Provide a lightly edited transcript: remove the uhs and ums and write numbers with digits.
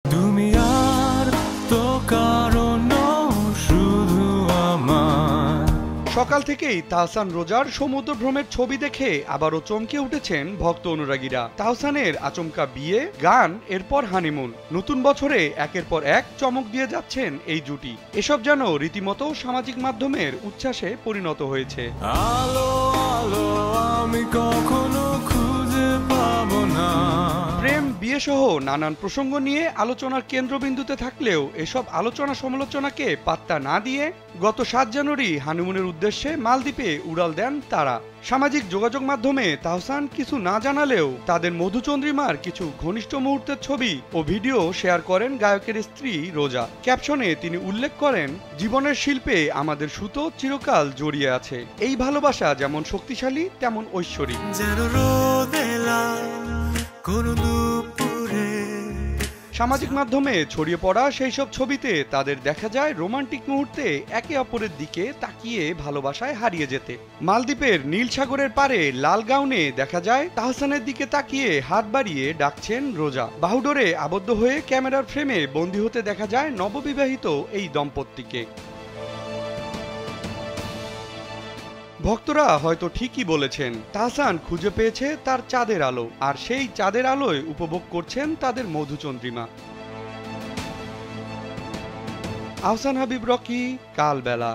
তুমি আর তো কারণ শুধু আমার। সকাল থেকেই তাহসান রোজার সমুদ্র ভ্রমের ছবি দেখে আবারও চমকে উঠেছেন ভক্ত অনুরাগীরা। তাহসানের আচমকা বিয়ে, গান, এরপর হানিমুন, নতুন বছরে একের পর এক চমক দিয়ে যাচ্ছেন এই জুটি। এসব যেন রীতিমতো সামাজিক মাধ্যমের উচ্ছ্বাসে পরিণত হয়েছে। আলো আলো আমি কখনো খুঁজে পাবো না। প্রেম, বিয়ে সহ নানান প্রসঙ্গ নিয়ে আলোচনার কেন্দ্রবিন্দুতে থাকলেও এসব আলোচনা সমালোচনাকে পাত্তা না দিয়ে গত ৭ জানুয়ারি হানিমুনের উদ্দেশ্যে মালদ্বীপে উড়াল দেন তারা। সামাজিক যোগাযোগ মাধ্যমে তাহসান কিছু না জানালেও তাদের মধুচন্দ্রিমার কিছু ঘনিষ্ঠ মুহূর্তের ছবি ও ভিডিও শেয়ার করেন গায়কের স্ত্রী রোজা। ক্যাপশনে তিনি উল্লেখ করেন, জীবনের শিল্পে আমাদের সুতো চিরকাল জড়িয়ে আছে। এই ভালোবাসা যেমন শক্তিশালী তেমন ঐশ্বরিক। সামাজিক মাধ্যমে ছড়িয়ে পড়া সেই সব ছবিতে তাদের দেখা যায় রোমান্টিক মুহূর্তে একে অপরের দিকে তাকিয়ে ভালোবাসায় হারিয়ে যেতে। মালদ্বীপের নীল সাগরের পারে লাল গাউনে দেখা যায় তাহসানের দিকে তাকিয়ে হাত বাড়িয়ে ডাকছেন রোজা। বাহুডোরে আবদ্ধ হয়ে ক্যামেরার ফ্রেমে বন্দী হতে দেখা যায় নববিবাহিত এই দম্পতিকে। ভক্তরা হয়তো ঠিকই বলেছেন, তাহসান খুঁজে পেয়েছে তার চাঁদের আলো, আর সেই চাঁদের আলোয় উপভোগ করছেন তাদের মধুচন্দ্রিমা। আহসান হাবিব, রকি, কালবেলা।